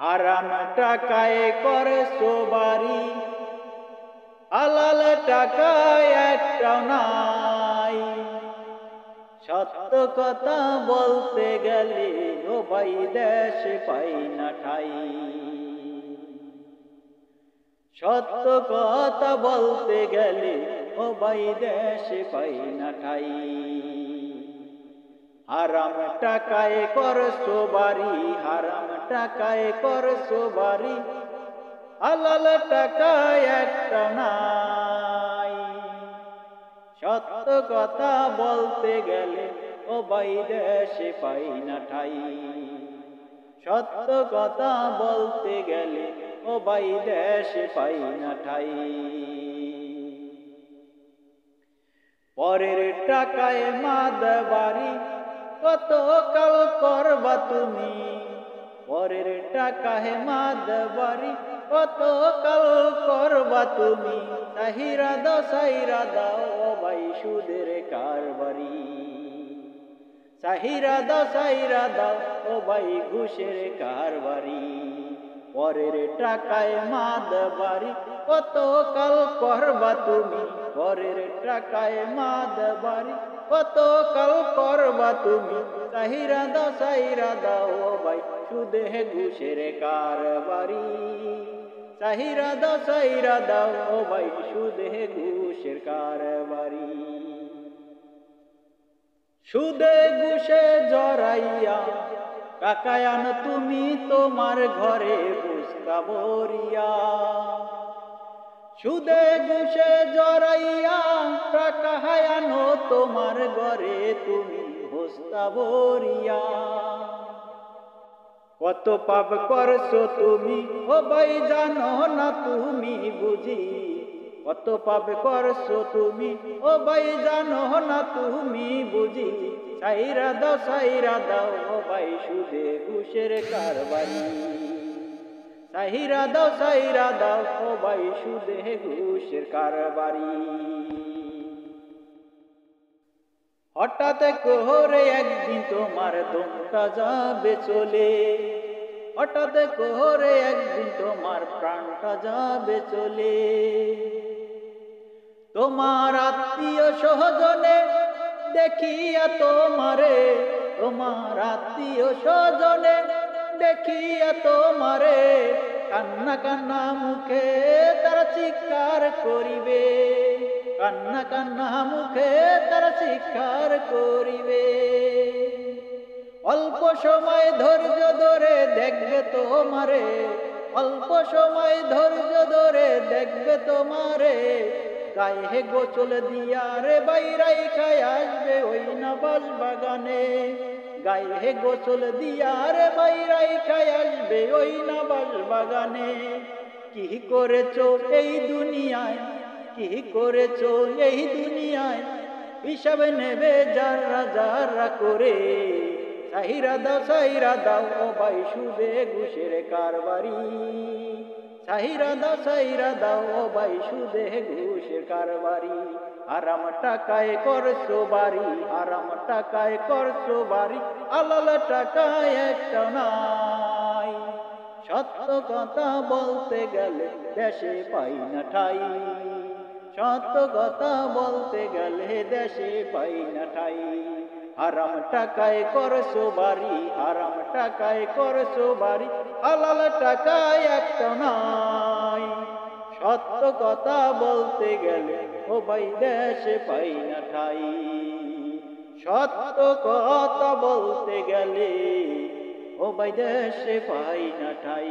হারাম টাকায় করছো বাড়ি, হালাল টাকায় একটাও নাই। সত্য কথা বলতে গেলে ও ভাই দেশ পাই না ঠাই। সত্য কথা বলতে গেলে ও ভাই দেশ পাই না ঠাই। হারাম টাকায় করছো বাড়ি, হারাম টাকায় করছো বাড়ি, হালাল টাকায় একটা নাই। সত্য কথা বলতে গেলে ও ভাই দেশে পাই না ঠাই। সত্য কথা বলতে গেলে ও ভাই দেশে পাই না ঠাই। পরের টাকায় মাদ বাড়ি, কত কাল করবা তুমি। পরের টাকায় মাদ বাড়ি, কত কাল করবা তুমি। সাহিরা দাও সাহিরা দাও ও ভাই সুদের কারবারি। সাহিরা দাও সাহিরা দাও ও ভাই ঘুষের কারবারি। পরের টাকায় মাদ বাড়ি, কত কাল করবা তুমি। পরের টাকায় মাদ বাড়ি, কত কাল করবা তুমি। সাহিরা দাও সাহিরা দাও ও ভাই সুদে ঘুষের কারবারি। সাহিরা দাও সাহিরা দাও ও ভাই সুদে ঘুষের কারবারি। সুদে ঘুষে জড়াইয়া টাকায়ান তুমি তোমার ঘরে বুঝতা বরিয়া। সুদে ঘুষে জড়াইয়া টাকায়ান তোমার ঘরে তুমি বুঝতা বরিয়া। কত পাপ করছো তুমি ও ভাই জানো না তুমি বুঝি। কত পাপ করছো তুমি ও ভাই জানো না তুমি বুঝি। সাইরা দাও সাইরা দাও ও ভাই সুদে ঘুষের কারবারি। সাইরা দাও সাইরা দাও ও ভাই সুদে ঘুষের কারবারি। হঠাৎ করে একদিন তোমার দমটা যাবে চলে। হঠাৎ করে একদিন তোমার প্রাণটা যাবে চলে। তোমার আত্মীয় স্বজনে দেখিয়া তোমারে, তোমার আত্মীয় স্বজনে দেখিয়া তোমারে কান্না কান্না মুখে তারা চিৎকার করিবে। কান্না কান্না মুখে তারা চিৎকার করিবে। অল্প সময় ধৈর্য ধরে দেখবে তোমারে, অল্প সময় ধৈর্য ধরে দেখবে তোমারে। গায়ে গোসল দিয়া রে বাইরাই খায় আসবে ওই না বাস বাগানে। গায়ে গোসল দিয়া রে বাইরাই খায় আসবে ওই না বাস বাগানে। কি করেছো এই দুনিয়ায়, কি করেছো এই দুনিয়ায়, হিসাব নেবে যারা যারা করে। সাহিরা দাও সাহিরা দাও ও ভাই সুদে ঘুষের কারবারি। সাহিরা দাও সাহিরা দাও ও ভাই সুদে ঘুষের কারবারি। হারাম টাকায় করছো বাড়ি, হারাম টাকায় করছো বাড়ি, হালাল টাকায় একটা নাই। সত্য কথা বলতে গেলে দেশে পাই না ঠাই। সত্য কথা বলতে গেলে দেশে পাই না ঠাই। হারাম টাকায় করছো বাড়ি, হারাম টাকায় করছো বাড়ি, হালাল টাকায় একটা নাই। সত্য কথা বলতে গেলে ও ভাই দেশে পাই না ঠাই। সত্য কথা বলতে গেলে ও ভাই দেশে পাই না ঠাই।